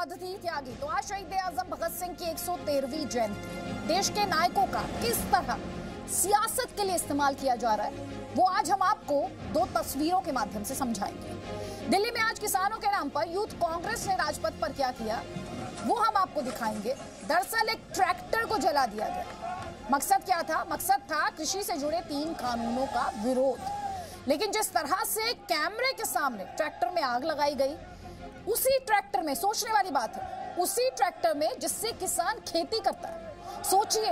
पद्धति त्यागी। तो आज शहीद आजम भगत सिंह की 113वीं जयंती। देश के नायकों का किस तरह सियासत के लिए इस्तेमाल किया जा रहा है, वो आज हम आपको दो तस्वीरों के माध्यम से समझाएंगे। दिल्ली में आज किसानों के नाम पर यूथ कांग्रेस ने राजपथ पर क्या किया, वो हम आपको दिखाएंगे। दरअसल एक ट्रैक्टर को जला दिया गया। मकसद क्या था? मकसद था कृषि से जुड़े 3 कानूनों का विरोध। लेकिन जिस तरह से कैमरे के सामने ट्रैक्टर में आग लगाई गई, उसी ट्रैक्टर में, सोचने वाली बात है, उसी ट्रैक्टर में जिससे किसान खेती करता है। सोचिए,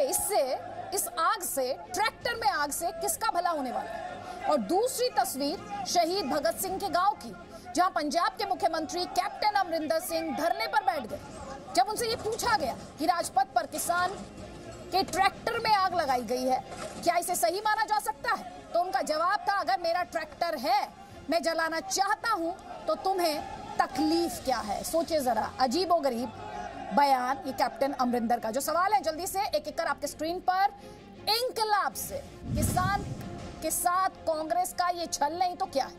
इस आग से, ट्रैक्टर में आग से किसका भला होने वाला है। और दूसरी तस्वीर शहीद भगत सिंह के गांव की, जहां पंजाब के मुख्यमंत्री कैप्टन अमरिंदर सिंह धरने पर बैठ गए। जब उनसे ये पूछा गया कि राजपथ पर किसान के ट्रैक्टर में आग लगाई गई है, क्या इसे सही माना जा सकता है, तो उनका जवाब था, अगर मेरा ट्रैक्टर है, मैं जलाना चाहता हूं, तो तुम्हें तकलीफ क्या है। सोचिए जरा, अजीबोगरीब बयान ये कैप्टन अमरिंदर का। जो सवाल है जल्दी से एक एक कर आपके स्क्रीन पर। इंकलाब से किसान के साथ कांग्रेस का ये छल नहीं तो क्या है?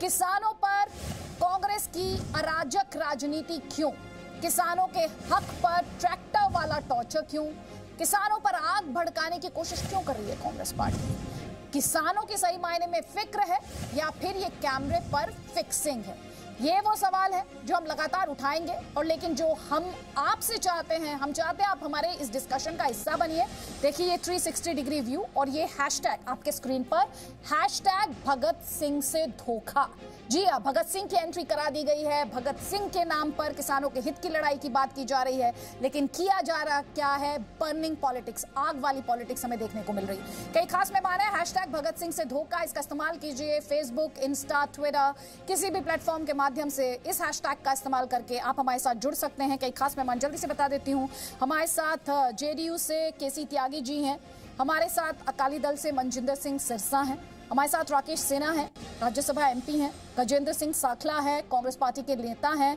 किसानों पर कांग्रेस की अराजक राजनीति क्यों? किसानों के हक पर ट्रैक्टर वाला टॉर्चर क्यों? किसानों पर आग भड़काने की कोशिश क्यों कर रही है कांग्रेस पार्टी? किसानों की सही मायने में फिक्र है या फिर ये कैमरे पर फिक्सिंग है? ये वो सवाल है जो हम लगातार उठाएंगे। और लेकिन जो हम आपसे चाहते हैं, हम चाहते हैं आप हमारे इस डिस्कशन का हिस्सा बनिए। देखिए ये 360 डिग्री व्यू और ये हैशटैग आपके स्क्रीन पर, हैशटैग भगत सिंह से धोखा। जी हाँ, भगत सिंह की एंट्री करा दी गई है। भगत सिंह के नाम पर किसानों के हित की लड़ाई की बात की जा रही है, लेकिन किया जा रहा क्या है? बर्निंग पॉलिटिक्स, आग वाली पॉलिटिक्स हमें देखने को मिल रही है। कई खास मेहमान है, हैशटैग भगत सिंह से धोखा, इसका इस्तेमाल कीजिए। फेसबुक, इंस्टा, ट्विटर, किसी भी प्लेटफॉर्म के माध्यम से इस हैशटैग का इस्तेमाल करके आप हमारे साथ जुड़ सकते हैं। कई खास मेहमान जल्दी से बता देती हूं। हमारे साथ जेडीयू से केसी त्यागी जी हैं, हमारे साथ अकाली दल से मनजिंदर सिंह सिरसा हैं, हमारे साथ राकेश सिन्हा हैं, राज्यसभा एमपी हैं, गजेंद्र सिंह साखला है, कांग्रेस पार्टी के नेता हैं,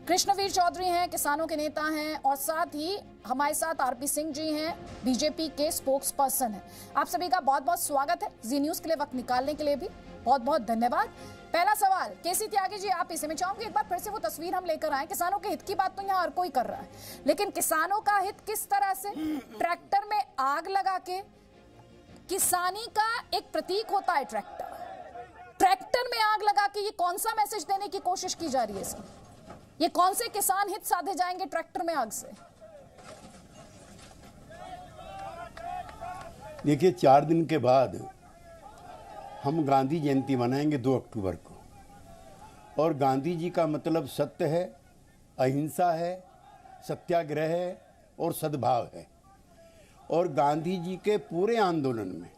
कृष्णवीर चौधरी हैं, किसानों के नेता हैं, और साथ ही हमारे साथ आरपी सिंह जी हैं, बीजेपी के स्पोक्स पर्सन हैं। आप सभी का बहुत बहुत स्वागत है। जी न्यूज के लिए वक्त निकालने के लिए भी बहुत बहुत धन्यवाद। पहला सवाल केसी त्यागी जी आप इसे, मैं चाहूंगी एक बार फिर से वो तस्वीर हम लेकर आए। किसानों के हित की बात तो यहाँ हर कोई कर रहा है, लेकिन किसानों का हित किस तरह से? ट्रैक्टर में आग लगा के, किसानी का एक प्रतीक होता है ट्रैक्टर में आग लगा के, ये कौन सा मैसेज देने की कोशिश की जा रही है इसमें? ये कौन से किसान हित साधे जाएंगे ट्रैक्टर में आग से? देखिए, 4 दिन के बाद हम गांधी जयंती मनाएंगे 2 अक्टूबर को। और गांधी जी का मतलब सत्य है, अहिंसा है, सत्याग्रह है और सद्भाव है। और गांधी जी के पूरे आंदोलन में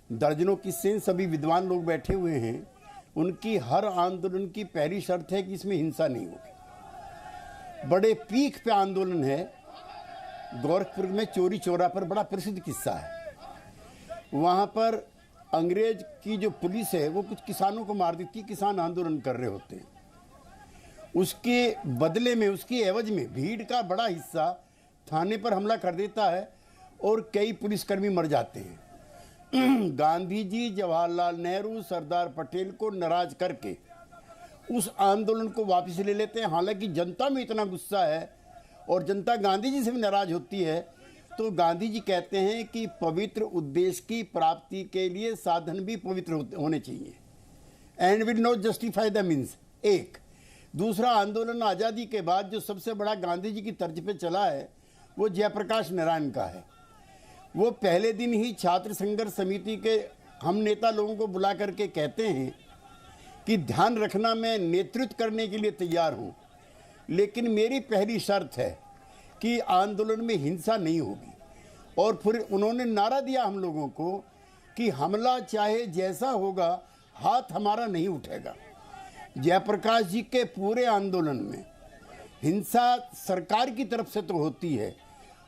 दर्जनों किस्से, सभी विद्वान लोग बैठे हुए हैं, उनकी हर आंदोलन की पहली शर्त है कि इसमें हिंसा नहीं होगी। बड़े पीक पे आंदोलन है। गोरखपुर में चोरी चौरा पर बड़ा प्रसिद्ध किस्सा है। वहाँ पर अंग्रेज की जो पुलिस है वो कुछ किसानों को मार देती, किसान आंदोलन कर रहे होते हैं। उसके बदले में, उसकी एवज में भीड़ का बड़ा हिस्सा थाने पर हमला कर देता है और कई पुलिसकर्मी मर जाते हैं। गांधी जी जवाहरलाल नेहरू, सरदार पटेल को नाराज करके उस आंदोलन को वापस ले लेते हैं। हालांकि जनता में इतना गुस्सा है और जनता गांधी जी से भी नाराज होती है, तो गांधी जी कहते हैं कि पवित्र उद्देश्य की प्राप्ति के लिए साधन भी पवित्र होने चाहिए, and will not justify the means. एक दूसरा आंदोलन आज़ादी के बाद जो सबसे बड़ा गांधी जी की तर्ज पे चला है वो जयप्रकाश नारायण का है। वो पहले दिन ही छात्र संघर्ष समिति के हम नेता लोगों को बुला करके कहते हैं कि ध्यान रखना, मैं नेतृत्व करने के लिए तैयार हूँ, लेकिन मेरी पहली शर्त है कि आंदोलन में हिंसा नहीं होगी। और फिर उन्होंने नारा दिया हम लोगों को कि हमला चाहे जैसा होगा, हाथ हमारा नहीं उठेगा। जयप्रकाश जी के पूरे आंदोलन में हिंसा सरकार की तरफ से तो होती है,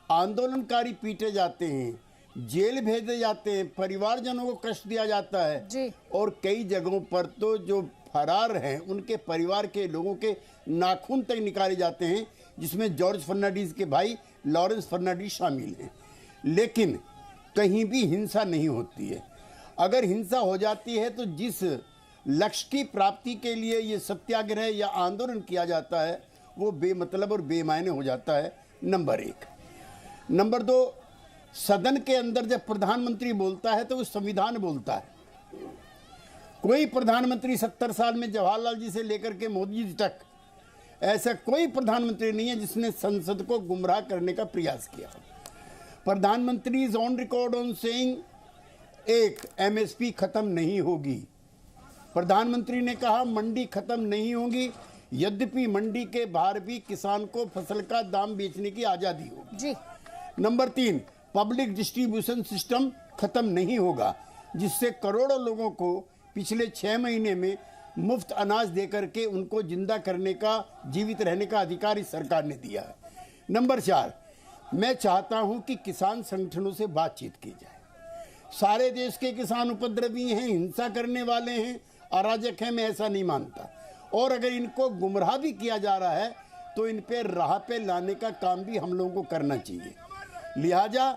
आंदोलनकारी पीटे जाते हैं, जेल भेजे जाते हैं, परिवारजनों को कष्ट दिया जाता है जी। और कई जगहों पर तो जो फरार हैं उनके परिवार के लोगों के नाखून तक निकाले जाते हैं, जिसमें जॉर्ज फर्नांडीज के भाई लॉरेंस फर्नांडीज शामिल हैं। लेकिन कहीं भी हिंसा नहीं होती है। अगर हिंसा हो जाती है तो जिस लक्ष्य की प्राप्ति के लिए ये सत्याग्रह या आंदोलन किया जाता है वो बेमतलब और बेमायने हो जाता है, नंबर एक। नंबर दो, सदन के अंदर जब प्रधानमंत्री बोलता है तो वो संविधान बोलता है। कोई प्रधानमंत्री 70 साल में जवाहरलाल जी से लेकर के मोदी जी तक ऐसा कोई प्रधानमंत्री नहीं है जिसने संसद को गुमराह करने का प्रयास किया। प्रधानमंत्री is on record on saying एक एमएसपी खत्म नहीं होगी। प्रधानमंत्री ने कहा मंडी खत्म नहीं होगी, यद्यपि मंडी के बाहर भी किसान को फसल का दाम बेचने की आजादी होगी जी। नंबर 3, पब्लिक डिस्ट्रीब्यूशन सिस्टम खत्म नहीं होगा, जिससे करोड़ों लोगों को पिछले 6 महीने में मुफ्त अनाज देकर के उनको जिंदा करने का, जीवित रहने का अधिकार इस सरकार ने दिया है। नंबर 4, मैं चाहता हूं कि किसान संगठनों से बातचीत की जाए। सारे देश के किसान उपद्रवी हैं, हिंसा करने वाले हैं, अराजक हैं, मैं ऐसा नहीं मानता। और अगर इनको गुमराह भी किया जा रहा है तो इन पे राह पे लाने का काम भी हम लोगों को करना चाहिए। लिहाजा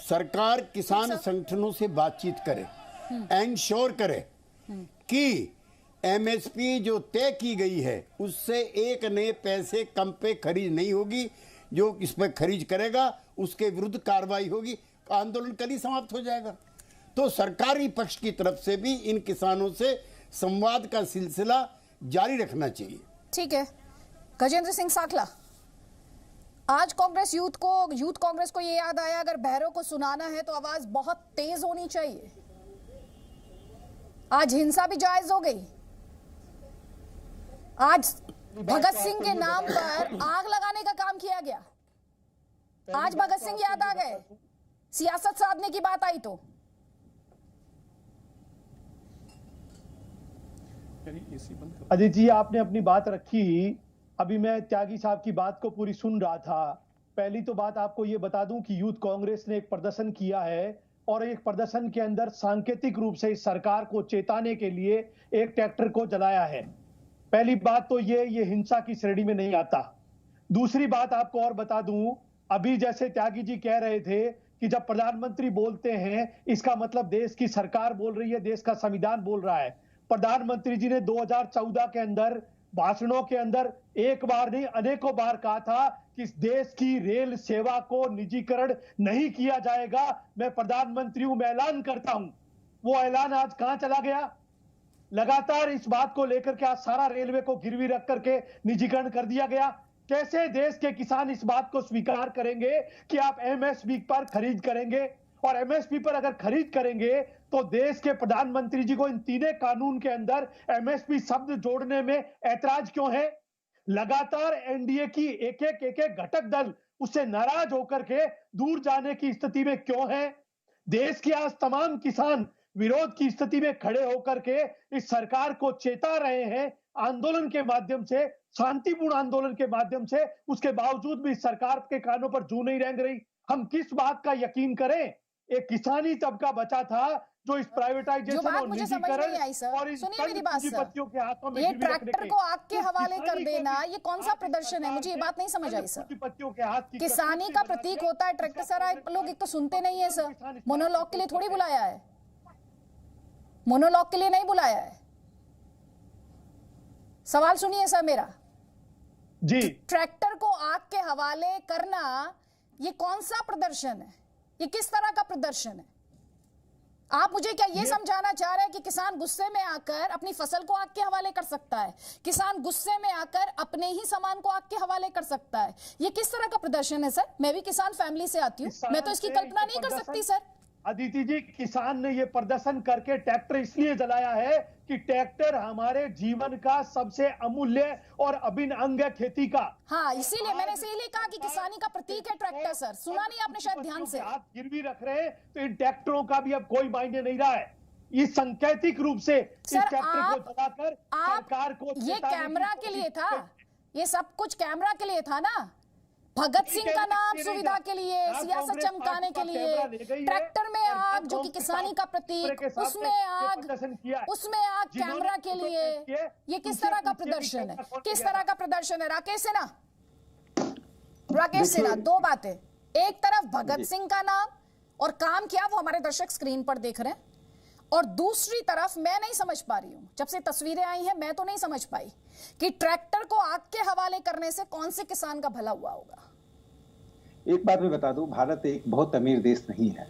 सरकार किसान संगठनों से बातचीत करे, एंश्योर करे कि एमएसपी जो तय की गई है उससे एक नए पैसे कम पे खरीद नहीं होगी। जो इस पर खरीद करेगा उसके विरुद्ध कार्रवाई होगी, आंदोलन कल ही समाप्त हो जाएगा। तो सरकारी पक्ष की तरफ से भी इन किसानों से संवाद का सिलसिला जारी रखना चाहिए। ठीक है। गजेंद्र सिंह साकला, आज यूथ कांग्रेस को ये याद आया, अगर बहरों को सुनाना है तो आवाज बहुत तेज होनी चाहिए। आज हिंसा भी जायज हो गई। आज भगत सिंह के नाम पर आग लगाने का काम किया गया। आज भगत सिंह याद आ गए, सियासत साधने की बात आई तो। अजीत जी, आपने अपनी बात रखी। अभी मैं त्यागी साहब की बात को पूरी सुन रहा था। पहली तो बात आपको ये बता दूं कि यूथ कांग्रेस ने एक प्रदर्शन किया है और एक प्रदर्शन के अंदर सांकेतिक रूप से इस सरकार को चेताने के लिए एक ट्रैक्टर को जलाया है। पहली बात तो ये हिंसा की श्रेणी में नहीं आता। दूसरी बात आपको और बता दूं, अभी जैसे त्यागी जी कह रहे थे कि जब प्रधानमंत्री बोलते हैं इसका मतलब देश की सरकार बोल रही है, देश का संविधान बोल रहा है। प्रधानमंत्री जी ने 2014 के अंदर भाषणों के अंदर एक बार नहीं अनेकों बार कहा था कि इस देश की रेल सेवा को निजीकरण नहीं किया जाएगा। मैं प्रधानमंत्री हूं, मैं ऐलान करता हूं। वो ऐलान आज कहां चला गया? लगातार इस बात को लेकर के आज सारा रेलवे को गिरवी रख करके निजीकरण कर दिया गया। कैसे देश के किसान इस बात को स्वीकार करेंगे कि आप एमएसपी पर खरीद करेंगे? और एमएसपी पर अगर खरीद करेंगे तो देश के प्रधानमंत्री जी को इन तीनों कानून के अंदर एमएसपी शब्द जोड़ने में ऐतराज क्यों है? लगातार एनडीए की एक एक घटक दल उससे नाराज होकर के दूर जाने की स्थिति में क्यों है? देश के आज तमाम किसान विरोध की स्थिति में खड़े होकर के इस सरकार को चेता रहे हैं आंदोलन के माध्यम से, शांतिपूर्ण आंदोलन के माध्यम से। उसके बावजूद भी सरकार के कानों पर जू नहीं रेंग रही। हम किस बात का यकीन करें? एक किसानी तबका बचा था जो इस प्राइवेटाइजेशन और निजीकरण और इस पूंजीपतियों के हाथों में ये ट्रैक्टर को आग के हवाले कर देना, ये कौन सा प्रदर्शन है? मुझे ये बात नहीं समझ आई सर। किसानी का प्रतीक होता है ट्रैक्टर। सर आप लोग एक तो सुनते नहीं है सर। मोनोलॉग के लिए थोड़ी बुलाया है, मोनोलॉग के लिए नहीं बुलाया है। सवाल सुनिए सर मेरा जी। ट्रैक्टर को आग के हवाले करना ये कौन सा प्रदर्शन है? ये किस तरह का प्रदर्शन है? आप मुझे क्या ये समझाना चाह रहे हैं कि किसान गुस्से में आकर अपनी फसल को आग के हवाले कर सकता है? किसान गुस्से में आकर अपने ही सामान को आग के हवाले कर सकता है? ये किस तरह का प्रदर्शन है सर? मैं भी किसान फैमिली से आती हूँ, मैं तो इसकी कल्पना नहीं कर सकती सर। अदिति जी, किसान ने ये प्रदर्शन करके ट्रैक्टर इसलिए जलाया है कि ट्रैक्टर हमारे जीवन का सबसे अमूल्य और अभिन्न अंग है खेती का। हाँ, इसीलिए मैंने इसीलिए कहा कि किसानी का प्रतीक है ट्रैक्टर। सर सुना नहीं आपने शायद ध्यान से। हाथ गिरवी रख रहे हैं तो इन ट्रैक्टरों का भी अब कोई मायने नहीं रहा है। ये सांकेतिक रूप से इस ट्रैक्टर को जलाकर सरकार को ये कैमरा के लिए था, ये सब कुछ कैमरा के लिए था ना। भगत सिंह का नाम सुविधा के लिए, सियासत चमकाने के लिए, ट्रैक्टर में आग जो कि किसानी का प्रतीक, उसमें आग कैमरा के लिए। ये किस तरह का प्रदर्शन है? किस तरह का प्रदर्शन है? राकेश सिन्हा, दो बातें। एक तरफ भगत सिंह का नाम और काम किया, वो हमारे दर्शक स्क्रीन पर देख रहे हैं, और दूसरी तरफ मैं नहीं समझ पा रही हूं, जब से तस्वीरें आई हैं मैं तो नहीं समझ पाई कि ट्रैक्टर को आग के हवाले करने से कौन से किसान का भला हुआ होगा। एक बात मैं बता दूं, भारत एक बहुत अमीर देश नहीं है।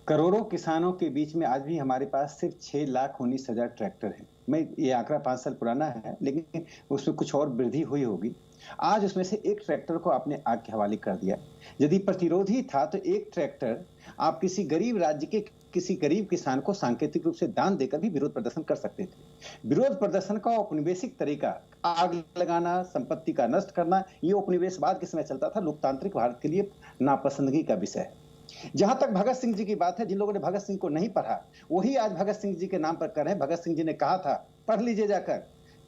करोड़ों किसानों के बीच में आज भी हमारे पास सिर्फ 6,19,000 ट्रैक्टर हैं। मैं ये आंकड़ा 5 साल पुराना है, लेकिन उसमें कुछ और वृद्धि हुई होगी। आज उसमें से एक ट्रैक्टर को आपने आग के हवाले कर दिया। यदि प्रतिरोधी था तो एक ट्रैक्टर आप किसी गरीब राज्य के किसी गरीब किसान को सांकेतिक रूप से दान देकर भी विरोध प्रदर्शन कर सकते थे। विरोध प्रदर्शन का औपनिवेशिक तरीका आग लगाना, संपत्ति का नष्ट करना, ये उपनिवेशवाद के समय चलता था। लोकतांत्रिक भारत के लिए नापसंदगी का विषय है। जहां तक भगत सिंह जी की बात है, जिन लोगों ने भगत सिंह को नहीं पढ़ा वही आज भगत सिंह जी के नाम पर कर रहे हैं। भगत सिंह जी ने कहा था, पढ़ लीजिए जाकर,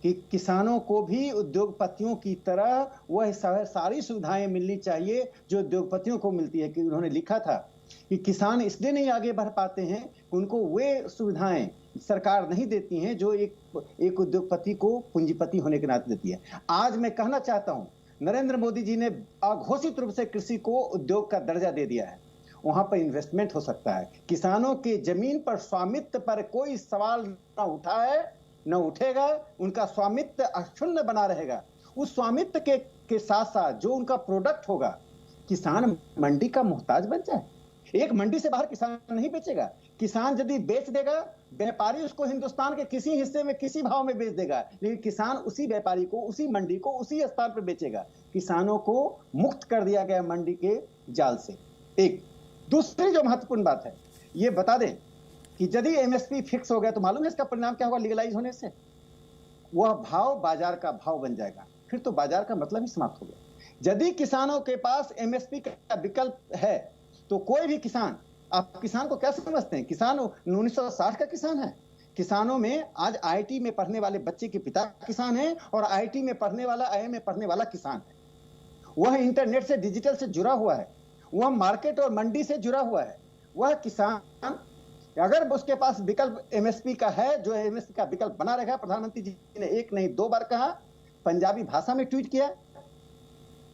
कि किसानों को भी उद्योगपतियों की तरह वह सारी सुविधाएं मिलनी चाहिए जो उद्योगपतियों को मिलती है। कि उन्होंने लिखा था कि किसान इसलिए नहीं आगे बढ़ पाते हैं कि उनको वे सुविधाएं सरकार नहीं देती हैं जो एक उद्योगपति को पूंजीपति होने के नाते देती है। आज मैं कहना चाहता हूं, नरेंद्र मोदी जी ने अघोषित रूप से कृषि को उद्योग का दर्जा दे दिया है। वहां पर इन्वेस्टमेंट हो सकता है। किसानों के जमीन पर स्वामित्व पर कोई सवाल न उठा है, न उठेगा। उनका स्वामित्व अक्षुण्ण बना रहेगा। उस स्वामित्व के साथ साथ जो उनका प्रोडक्ट होगा, किसान मंडी का मोहताज बन जाए। एक मंडी से बाहर किसान नहीं बेचेगा। किसान यदि बेच देगा, व्यापारी उसको हिंदुस्तान के किसी हिस्से में किसी भाव में बेच देगा, लेकिन किसान उसी व्यापारी को, उसी मंडी को, उसी स्थान पर बेचेगा। किसानों को मुक्त कर दिया गया मंडी के जाल से। एक दूसरी जो महत्वपूर्ण बात है, ये बता दें कि यदि एमएसपी फिक्स हो गया तो मालूम है इसका परिणाम क्या होगा? लीगलाइज होने से वह भाव बाजार का भाव बन जाएगा। फिर तो बाजार का मतलब ही समाप्त हो गया। यदि किसानों के पास एमएसपी का विकल्प है तो कोई भी किसान, आप किसान को क्या समझते हैं? किसान 1960 का किसान है। किसानों में आज आईआईटी में पढ़ने वाले बच्चे के पिता किसान हैं और आईआईटी में पढ़ने वाला, आईआईएम में पढ़ने वाला किसान है। वह इंटरनेट से, डिजिटल से जुड़ा हुआ है। वह मार्केट और मंडी से जुड़ा हुआ है। वह किसान अगर उसके पास विकल्प एमएसपी का है, जो एमएसपी का विकल्प बना रहेगा। प्रधानमंत्री जी ने एक नहीं 2 बार कहा, पंजाबी भाषा में ट्वीट किया,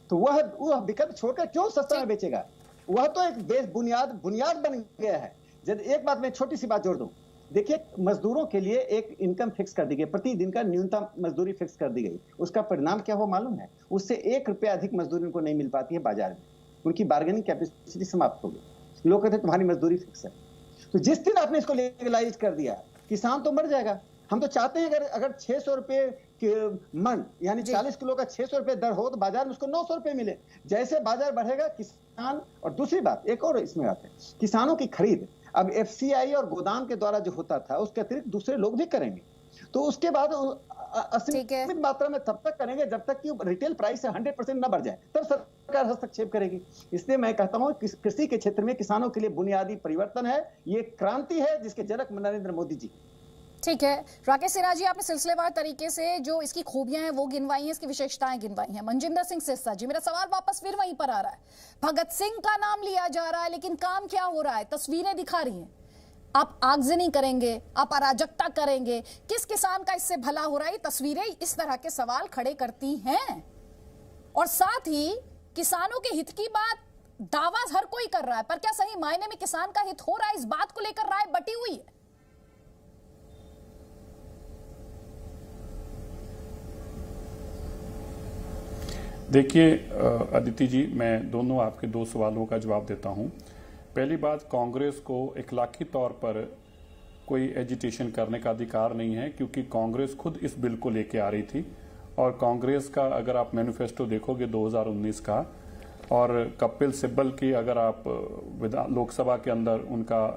तो वह विकल्प छोड़कर क्यों सस्ता में बेचेगा? वह तो एक बुनियाद बन गया है। जब एक बात मैं छोटी सी बात जोड़ दूं, देखिए मजदूरों के लिए एक इनकम फिक्स कर दी गई, प्रतिदिन का न्यूनतम मजदूरी फिक्स कर दी गई। उसका परिणाम क्या हो मालूम है? उससे 1 रुपया अधिक मजदूरी उनको नहीं मिल पाती है बाजार में। उनकी बार्गेनिंग कैपेसिटी समाप्त हो गई। लोग कहते हैं तुम्हारी मजदूरी फिक्स है। तो जिस दिन आपने इसको लीगलाइज कर दिया, किसान तो मर जाएगा। हम तो चाहते हैं अगर 600 रुपए मन यानी 40 किलो का 600 रुपए दर हो तो बाजार में उसको 900 रुपए मिले। जैसे बाजार बढ़ेगा किसान, और दूसरी बात एक और इसमें आते हैं, किसानों की खरीद अब एफसीआई और गोदाम के द्वारा जो होता था उसके अतिरिक्त दूसरे लोग भी करेंगे। तो उसके बाद असीमित मात्रा में तब तक करेंगे जब तक कि रिटेल प्राइस 100% न बढ़ जाए, तब सरकार हस्तक्षेप करेगी। इसलिए मैं कहता हूं कृषि के क्षेत्र में किसानों के लिए बुनियादी परिवर्तन है। ये क्रांति है जिसके जनक नरेंद्र मोदी जी। ठीक है राकेश सिन्हा जी, आपने सिलसिलेवार तरीके से जो इसकी खूबियां हैं वो गिनवाई हैं, इसकी विशेषताएं गिनवाई हैं। मनजिंदर सिंह सिरसा जी, मेरा सवाल वापस फिर वहीं पर आ रहा है। भगत सिंह का नाम लिया जा रहा है, लेकिन काम क्या हो रहा है? तस्वीरें दिखा रही हैं। आप आगजनी करेंगे, आप अराजकता करेंगे, किस किसान का इससे भला हो रहा है? तस्वीरें इस तरह के सवाल खड़े करती हैं। और साथ ही किसानों के हित की बात दावा हर कोई कर रहा है, पर क्या सही मायने में किसान का हित हो रहा है? इस बात को लेकर राय बटी हुई है। देखिए अदिति जी, मैं दोनों आपके 2 सवालों का जवाब देता हूं। पहली बात, कांग्रेस को इखलाकी तौर पर कोई एजिटेशन करने का अधिकार नहीं है, क्योंकि कांग्रेस खुद इस बिल को लेके आ रही थी। और कांग्रेस का अगर आप मैनिफेस्टो देखोगे 2019 का, और कपिल सिब्बल की अगर आप लोकसभा के अंदर उनका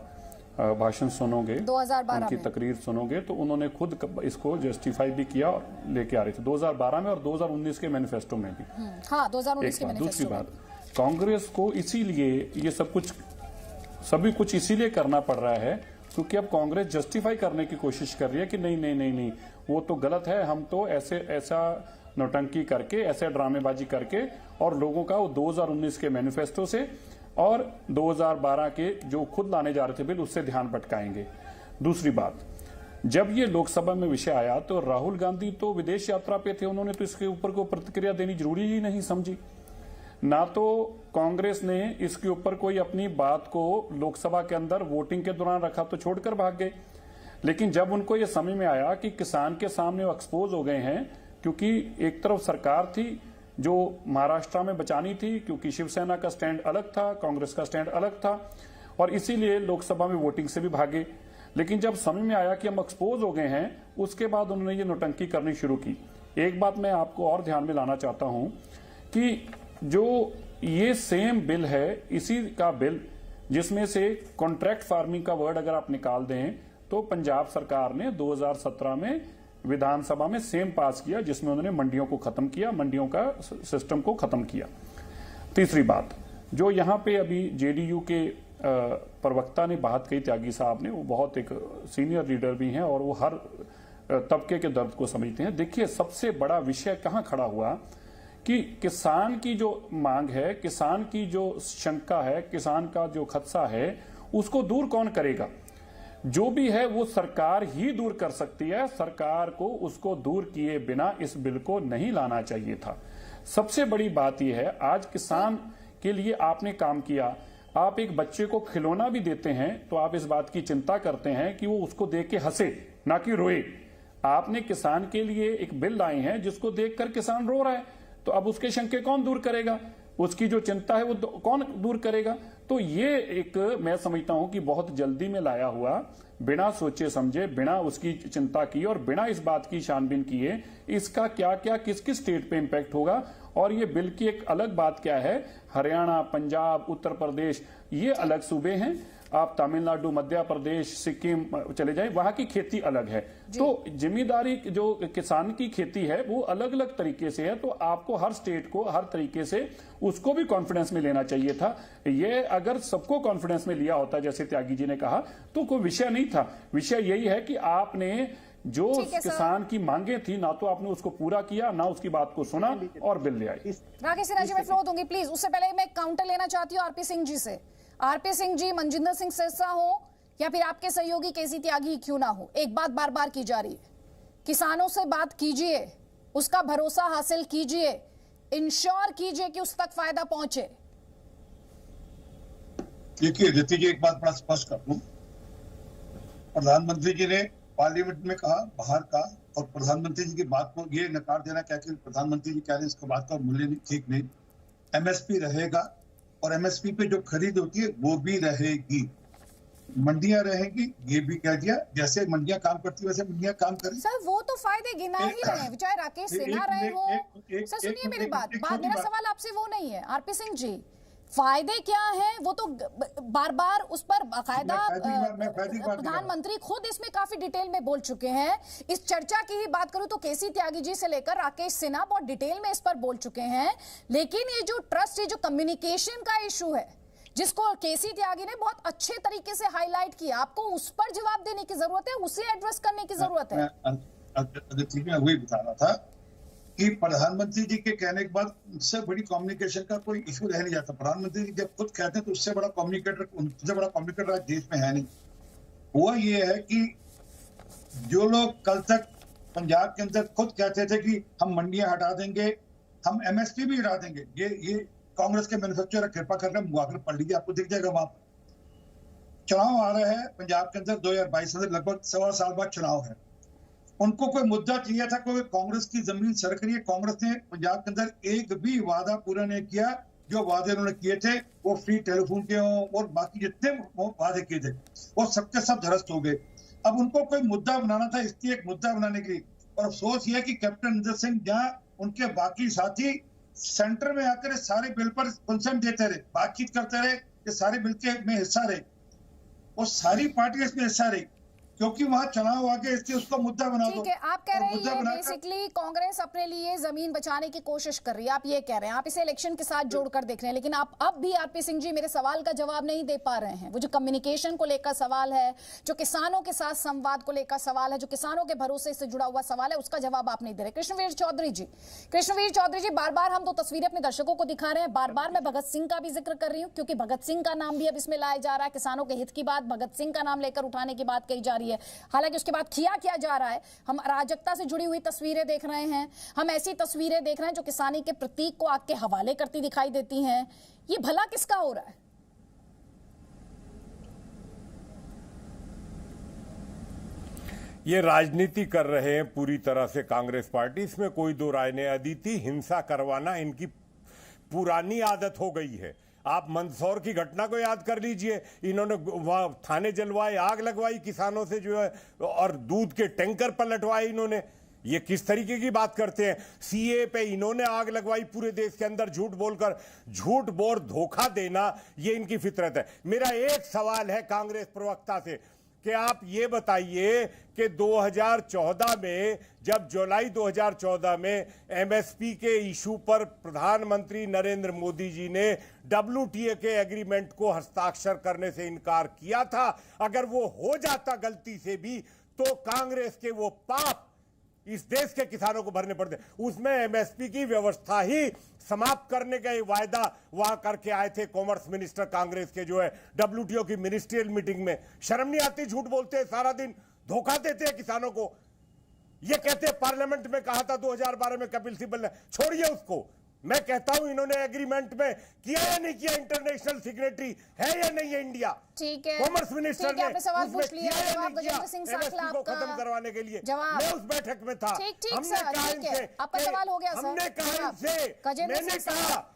भाषण सुनोगे, 2012 उनकी तकरीर सुनोगे, तो उन्होंने खुद इसको जस्टिफाई भी किया और लेके आ रही थी 2012 में और 2019 के मैनिफेस्टो में भी। हाँ, 2019 के मैनिफेस्टो। दूसरी बात, कांग्रेस को इसीलिए ये सभी कुछ इसीलिए करना पड़ रहा है क्योंकि अब कांग्रेस जस्टिफाई करने की कोशिश कर रही है कि नहीं, वो तो गलत है। हम तो ऐसा नौटंकी करके, ऐसे ड्रामेबाजी करके और लोगों का वो 2019 के मैनिफेस्टो से और 2012 के जो खुद लाने जा रहे थे बिल, उससे ध्यान भटकाएंगे। दूसरी बात, जब ये लोकसभा में विषय आया तो राहुल गांधी तो विदेश यात्रा पे थे, उन्होंने तो इसके ऊपर को प्रतिक्रिया देनी जरूरी ही नहीं समझी। ना तो कांग्रेस ने इसके ऊपर कोई अपनी बात को लोकसभा के अंदर वोटिंग के दौरान रखा तो छोड़कर भाग गए। लेकिन जब उनको ये समझ में आया कि किसान के सामने वो एक्सपोज हो गए हैं, क्योंकि एक तरफ सरकार थी जो महाराष्ट्र में बचानी थी, क्योंकि शिवसेना का स्टैंड अलग था, कांग्रेस का स्टैंड अलग था, और इसीलिए लोकसभा में वोटिंग से भी भागे। लेकिन जब समझ में आया कि हम एक्सपोज हो गए हैं, उसके बाद उन्होंने ये नौटंकी करनी शुरू की। एक बात मैं आपको और ध्यान में लाना चाहता हूं कि जो ये सेम बिल है, इसी का बिल जिसमें से कॉन्ट्रैक्ट फार्मिंग का वर्ड अगर आप निकाल दें तो पंजाब सरकार ने 2017 में विधानसभा में सेम पास किया, जिसमें उन्होंने मंडियों को खत्म किया, मंडियों का सिस्टम को खत्म किया। तीसरी बात, जो यहां पे अभी जेडीयू के प्रवक्ता ने बात कही, त्यागी साहब ने, वो बहुत एक सीनियर लीडर भी हैं और वो हर तबके के दर्द को समझते हैं। देखिए, सबसे बड़ा विषय कहां खड़ा हुआ कि किसान की जो मांग है, किसान की जो शंका है, किसान का जो खदशा है, उसको दूर कौन करेगा? जो भी है वो सरकार ही दूर कर सकती है। सरकार को उसको दूर किए बिना इस बिल को नहीं लाना चाहिए था। सबसे बड़ी बात यह है, आज किसान के लिए आपने काम किया। आप एक बच्चे को खिलौना भी देते हैं तो आप इस बात की चिंता करते हैं कि वो उसको देख के हंसे, ना कि रोए। आपने किसान के लिए एक बिल लाए हैं जिसको देखकर किसान रो रहा है, तो अब उसके शंके कौन दूर करेगा? उसकी जो चिंता है वो कौन दूर करेगा? तो ये एक, मैं समझता हूं कि बहुत जल्दी में लाया हुआ, बिना सोचे समझे, बिना उसकी चिंता किए और बिना इस बात की छानबीन किए इसका क्या क्या किस किस स्टेट पे इंपैक्ट होगा। और ये बिल की एक अलग बात क्या है, हरियाणा, पंजाब, उत्तर प्रदेश, ये अलग सूबे हैं। आप तमिलनाडु, मध्य प्रदेश, सिक्किम चले जाएं, वहां की खेती अलग है। तो जिम्मेदारी जो किसान की खेती है वो अलग अलग तरीके से है। तो आपको हर स्टेट को हर तरीके से उसको भी कॉन्फिडेंस में लेना चाहिए था। ये अगर सबको कॉन्फिडेंस में लिया होता जैसे त्यागी जी ने कहा तो कोई विषय नहीं था। विषय यही है कि आपने जो किसान की मांगे थी, ना तो आपने उसको पूरा किया, ना उसकी बात को सुना और बिल ले आई। राकेश सिन्हा जी, मैं फ्लो दूंगी प्लीज। उससे पहले मैं काउंटर लेना चाहती हूँ आरपी सिंह जी से। आरपी सिंह जी, मनजिंदर सिंह सिरसा हो या फिर आपके सहयोगी केसी त्यागी क्यों ना हो, एक बात बार बार की जा रही है, किसानों से बात कीजिए, उसका भरोसा हासिल कीजिए, इंश्योर कीजिए कि उस तक फायदा पहुंचे। देखिए रिति जी, एक बात बड़ा स्पष्ट कर दूं, प्रधानमंत्री जी ने पार्लियामेंट में कहा बाहर का, और प्रधानमंत्री जी की बात को ये नकार देना क्या कि प्रधानमंत्री जी कह रहे हैं इसको बात का मूल्य ठीक नहीं, एमएसपी रहेगा और एमएसपी पे जो खरीद होती है वो भी रहेगी, मंडियां रहेंगी, ये भी कह दिया। जैसे मंडियां काम करती है वैसे मंडियां काम करें। सर वो तो फायदे गिना ही रहे हैं, चाहे राकेश सिन्हा रहे हो। सर सुनिए मेरी बात, मेरा सवाल आपसे वो नहीं है आरपी सिंह जी, फायदे क्या हैं वो तो बार बार उस पर बाकायदा प्रधानमंत्री खुद इसमें काफी डिटेल में बोल चुके हैं। इस चर्चा की ही बात करूं तो केसी त्यागी जी से लेकर राकेश सिन्हा बहुत डिटेल में इस पर बोल चुके हैं। लेकिन ये जो ट्रस्ट, ये जो कम्युनिकेशन का इशू है जिसको केसी त्यागी ने बहुत अच्छे तरीके से हाईलाइट किया, आपको उस पर जवाब देने की जरूरत है, उसे एड्रेस करने की जरूरत है। मैं वही बता रहा था कि प्रधानमंत्री जी के कहने के बाद उससे बड़ी कम्युनिकेशन का कोई इशू रह नहीं जाता। प्रधानमंत्री जी जब खुद कहते हैं तो उससे बड़ा कम्युनिकेटर देश में है नहीं। हुआ ये है कि जो लोग कल तक पंजाब के अंदर खुद कहते थे कि हम मंडियां हटा देंगे, हम एमएसपी भी हटा देंगे, ये कांग्रेस के मैन्युफैक्चरर कृपा करके मुआवजा पढ़ लीजिए, आपको दिख जाएगा। वहां चुनाव आ रहे हैं पंजाब के अंदर 2022 में, लगभग 1.25 साल बाद चुनाव है। उनको कोई मुद्दा चाहिए था, कोई कांग्रेस की जमीन सरक रही है। कांग्रेस ने पंजाब के अंदर एक भी वादा पूरा नहीं किया। जो वादे उन्होंने किए थे वो फ्री टेलीफोन के हों और बाकी जितने वादे किए थे वो सबके सब ध्वस्त हो गए। अब उनको कोई मुद्दा बनाना था, इसलिए एक मुद्दा बनाने के लिए, और अफसोस यह है कि कैप्टन अमरिंदर सिंह जहां उनके बाकी साथी सेंटर में आकर सारे बिल पर कंसेंट देते रहे, बातचीत करते रहे, ये सारे बिल के में हिस्सा रहे, और सारी पार्टी इसमें हिस्सा रही, क्योंकि वहां चुनाव आ गए, इसलिए उसको मुद्दा बना दो। ठीक है, आप कह रहे हैं बेसिकली कांग्रेस अपने लिए जमीन बचाने की कोशिश कर रही है, आप ये कह रहे हैं, आप इसे इलेक्शन के साथ जोड़कर देख रहे हैं। लेकिन आप अब भी आरपी सिंह जी मेरे सवाल का जवाब नहीं दे पा रहे हैं। वो जो कम्युनिकेशन को लेकर सवाल है, जो किसानों के साथ संवाद को लेकर सवाल है, जो किसानों के भरोसे से जुड़ा हुआ सवाल है, उसका जवाब आप नहीं दे रहे। कृष्णवीर चौधरी जी, बार बार हम दो तस्वीरें अपने दर्शकों को दिखा रहे हैं, बार बार मैं भगत सिंह का भी जिक्र कर रही हूँ क्योंकि भगत सिंह का नाम भी अब इसमें लाया जा रहा है। किसानों के हित की बात, भगत सिंह का नाम लेकर उठाने की बात कही जा रही है। हालांकि उसके बाद किया जा रहा है, हम अराजकता से जुड़ी हुई तस्वीरें देख रहे हैं, हम ऐसी तस्वीरें देख रहे हैं जो किसानी के प्रतीक को आग के हवाले करती दिखाई देती हैं। ये भला किसका हो रहा है? ये राजनीति कर रहे हैं पूरी तरह से कांग्रेस पार्टी, इसमें कोई दो राय नहीं। अदिति, हिंसा करवाना इनकी पुरानी आदत हो गई है। आप मंदसौर की घटना को याद कर लीजिए, इन्होंने वहां थाने जलवाए, आग लगवाई किसानों से जो है, और दूध के टैंकर पलटवाए इन्होंने। ये किस तरीके की बात करते हैं? सीए पे इन्होंने आग लगवाई पूरे देश के अंदर, झूठ बोलकर। झूठ बोल धोखा देना ये इनकी फितरत है। मेरा एक सवाल है कांग्रेस प्रवक्ता से कि आप ये बताइए कि 2014 में, जब जुलाई 2014 में एमएसपी के इशू पर प्रधानमंत्री नरेंद्र मोदी जी ने WTA के एग्रीमेंट को हस्ताक्षर करने से इनकार किया था, अगर वो हो जाता गलती से भी तो कांग्रेस के वो पाप इस देश के किसानों को भरने पड़ते। उसमें एमएसपी की व्यवस्था ही समाप्त करने का एक वायदा वहां करके आए थे कॉमर्स मिनिस्टर कांग्रेस के, जो है WTO की मिनिस्ट्रियल मीटिंग में। शर्म नहीं आती? झूठ बोलते हैं सारा दिन, धोखा देते हैं किसानों को। ये कहते हैं पार्लियामेंट में कहा था 2012 में कपिल सिब्बल ने, छोड़िए उसको। मैं कहता हूं इन्होंने एग्रीमेंट में किया या नहीं किया? इंटरनेशनल सिग्नेटरी है या नहीं है इंडिया? ठीक है, कॉमर्स मिनिस्टर ने सवाल पूछ लिया। जवाब गजेंद्र सिंह साखला को खत्म करवाने के लिए जवाब, मैं उस बैठक में था। ठीक हमने कहा इनसे, आपका सवाल हो गया सर। हमने कहा इनसे, मैंने कहा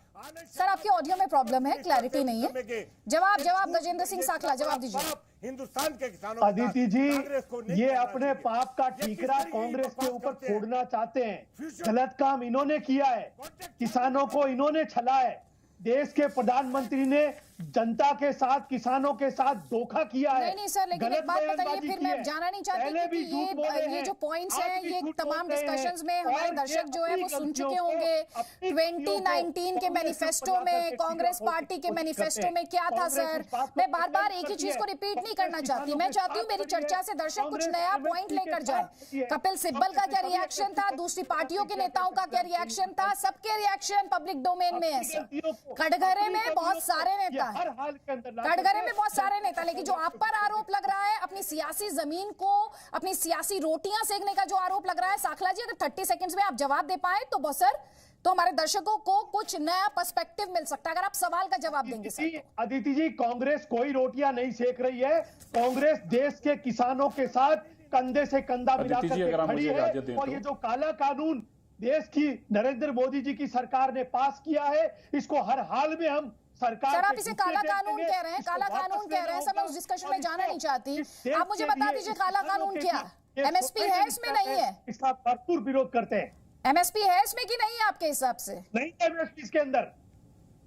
सर आपके ऑडियो में प्रॉब्लम है, क्लैरिटी नहीं है। जवाब गजेंद्र सिंह साखला, जवाब दीजिए। हिंदुस्तान के किसानों, अदिति जी, ये अपने पाप का ठीकरा कांग्रेस के ऊपर फोड़ना चाहते हैं। गलत काम इन्होंने किया है, किसानों को इन्होंने छला है। देश के प्रधानमंत्री ने जनता के साथ, किसानों के साथ धोखा किया है। नहीं सर, लेकिन एक बात बताइए, फिर मैं जाना नहीं चाहती कि ये जो पॉइंट्स हैं, ये तमाम डिस्कशंस में हमारे दर्शक जो है वो सुन चुके होंगे। 2019 के मैनिफेस्टो में, कांग्रेस पार्टी के मैनिफेस्टो में क्या था सर? मैं बार बार एक ही चीज को रिपीट नहीं करना चाहती। मैं चाहती हूँ मेरी चर्चा से दर्शक कुछ नया पॉइंट लेकर जाए। कपिल सिब्बल का क्या रिएक्शन था, दूसरी पार्टियों के नेताओं का क्या रिएक्शन था, सबके रिएक्शन पब्लिक डोमेन में है सर। कटघरे में बहुत सारे नेता, कटघरे में बहुत सारे नेता, लेकिन जो आप पर आरोप लग रहा है अपनी सियासी जमीन को, अपनी सियासी रोटियां सेकने का जो आरोप लग रहा है, साखला जी अगर 30 सेकंड्स में आप जवाब दे पाए तो बहुत सर, तो हमारे दर्शकों को कुछ नया पर्सपेक्टिव मिल सकता है अगर आप सवाल का जवाब देंगे सर। अदिति जी, कांग्रेस कोई रोटियां नहीं सेक रही है। कांग्रेस देश के किसानों के साथ कंधे से कंधा मिलाकर खड़ी है। और ये जो काला कानून देश की नरेंद्र मोदी जी की सरकार ने पास किया है, इसको हर हाल में हम सरकार, सर आप इसे काला कानून कह रहे हैं, काला कानून कह रहे हैं। सब मैं उस डिस्कशन में जाना नहीं चाहती। आप मुझे बता दीजिए काला कानून क्या? एमएसपी है इसमें? नहीं है? इसका भरपूर विरोध करते हैं। एमएसपी है इसमें कि नहीं है आपके हिसाब से? नहीं, एमएसपी इसके अंदर,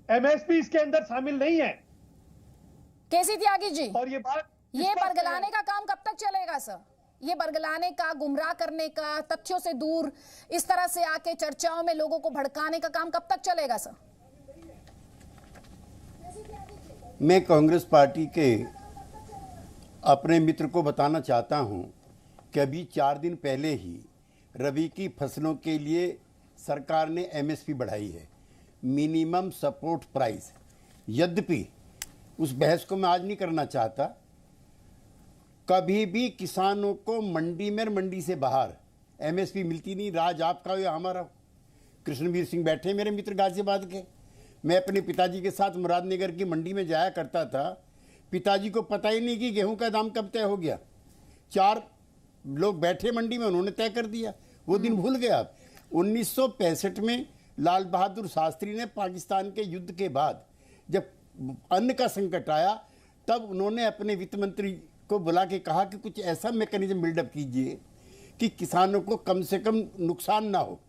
एमएसपी इसके अंदर शामिल नहीं है। केसी त्यागी जी, और ये बरगलाने का काम कब तक चलेगा सर? ये बरगलाने का, गुमराह करने का, तथ्यों से दूर इस तरह से आके चर्चाओं में लोगों को भड़काने का काम कब तक चलेगा सर? मैं कांग्रेस पार्टी के अपने मित्र को बताना चाहता हूं कि अभी 4 दिन पहले ही रबी की फसलों के लिए सरकार ने एमएसपी बढ़ाई है, मिनिमम सपोर्ट प्राइस। यद्यपि उस बहस को मैं आज नहीं करना चाहता, कभी भी किसानों को मंडी में, मंडी से बाहर एमएसपी मिलती नहीं। राज आपका या हमारा। कृष्णवीर सिंह बैठे मेरे मित्र गाजियाबाद के, मैं अपने पिताजी के साथ मुरादनगर की मंडी में जाया करता था। पिताजी को पता ही नहीं कि गेहूं का दाम कब तय हो गया। 4 लोग बैठे मंडी में, उन्होंने तय कर दिया। वो दिन भूल गए आप। 1965 में लाल बहादुर शास्त्री ने पाकिस्तान के युद्ध के बाद जब अन्न का संकट आया, तब उन्होंने अपने वित्त मंत्री को बुला के कहा कि कुछ ऐसा मैकेनिज्म बिल्डअप कीजिए कि किसानों को कम से कम नुकसान ना हो।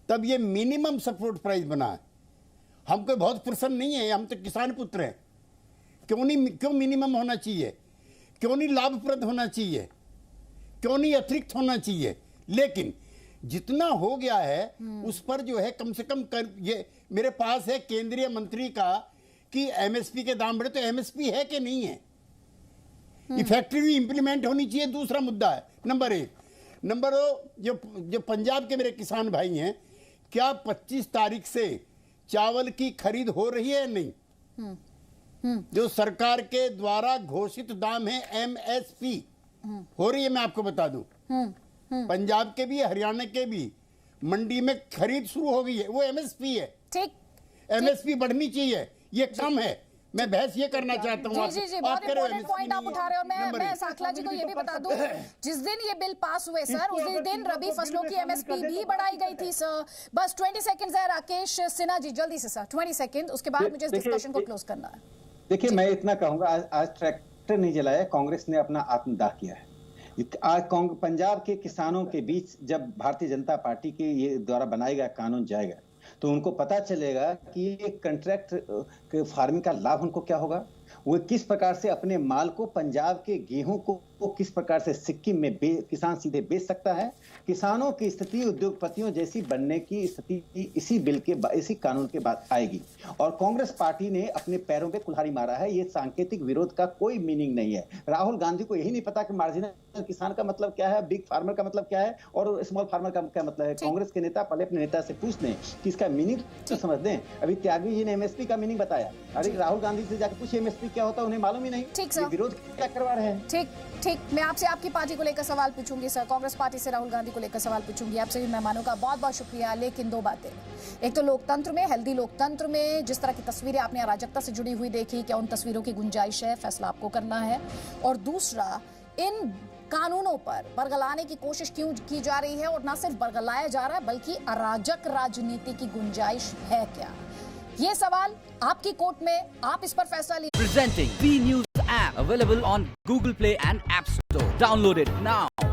तब ये मिनिमम सपोर्ट प्राइस बना है। हमको बहुत प्रसन्न नहीं है, हम तो किसान पुत्र हैं। क्यों मिनिमम होना चाहिए? क्यों नहीं लाभप्रद होना चाहिए? क्यों नहीं अतिरिक्त होना चाहिए? लेकिन जितना हो गया है उस पर जो है कम से कम ये मेरे पास है केंद्रीय मंत्री का कि एमएसपी के दाम बढ़े, तो एमएसपी है कि नहीं है? इफेक्टिवली इंप्लीमेंट होनी चाहिए, दूसरा मुद्दा है। नंबर 1। नंबर 2, जो पंजाब के मेरे किसान भाई हैं, क्या 25 तारीख से चावल की खरीद हो रही है? नहीं। जो सरकार के द्वारा घोषित दाम है एमएसपी हो रही है, मैं आपको बता दूं। पंजाब के भी, हरियाणा के भी मंडी में खरीद शुरू हो गई है, वो एमएसपी है। ठीक, एमएसपी बढ़नी चाहिए, ये कम है। मैं बहस ये करना चाहता हूँ। जी जी बहुत इंपॉर्टेंट पॉइंट आप उठा रहे हो। और मैं साखला जी को ये भी बता दूं, जिस दिन ये बिल पास हुए सर, उसी दिन रबी फसलों की एमएसपी भी बढ़ाई गई थी सर। बस 20 सेकंड्स है राकेश सिन्हा जी, जल्दी से सर 20 सेकंड, उसके बाद मुझे इस डिस्कशन को क्लोज करना है। देखिए मैं इतना कहूंगा, आज ट्रैक्टर नहीं जलाया, कांग्रेस ने अपना आत्मदाह किया है। आज पंजाब के किसानों के बीच जब भारतीय जनता पार्टी के ये द्वारा बनाया गया कानून जाएगा तो उनको पता चलेगा कि ये कॉन्ट्रैक्ट फार्मिंग का लाभ उनको क्या होगा, वो किस प्रकार से अपने माल को, पंजाब के गेहूं को किस प्रकार से सिक्किम में किसान सीधे बेच सकता है। किसानों की स्थिति उद्योगपतियों जैसी बनने की स्थिति इसी बिल के इसी कानून के बाद आएगी। और कांग्रेस पार्टी ने अपने पैरों पे कुल्हाड़ी मारा है। ये सांकेतिक विरोध का कोई मीनिंग नहीं है। राहुल गांधी को यही नहीं पता कि मार्जिनल किसान का मतलब क्या है, बिग फार्मर का मतलब क्या है और स्मॉल फार्मर का क्या मतलब है। कांग्रेस के नेता पहले अपने नेता से पूछ लें कि इसका मीनिंग तो समझ लें। अभी त्यागी जी ने एमएसपी का मीनिंग बताया, अरे राहुल गांधी से जाकर पूछिए एमएसपी क्या होता है, उन्हें मालूम ही नहीं। ठीक सर, विरोध क्या करवा रहे हैं। ठीक, मैं आपसे आपकी पार्टी को लेकर सवाल पूछूंगी सर, कांग्रेस पार्टी से राहुल गांधी को लेकर सवाल पूछूंगी। आपसे भी मेहमानों का बहुत बहुत शुक्रिया। लेकिन दो बातें, एक तो लोकतंत्र में, हेल्दी लोकतंत्र में जिस तरह की तस्वीरें आपने अराजकता से जुड़ी हुई देखी, क्या उन तस्वीरों की गुंजाइश है, फैसला आपको करना है। और दूसरा, इन कानूनों पर बरगलाने की कोशिश क्यों की जा रही है, और ना सिर्फ बरगलाया जा रहा है बल्कि अराजक राजनीति की गुंजाइश है क्या, ये सवाल आपकी कोर्ट में, आप इस पर फैसला लीजिए। Presenting B News app available on Google Play and App Store. Download it now.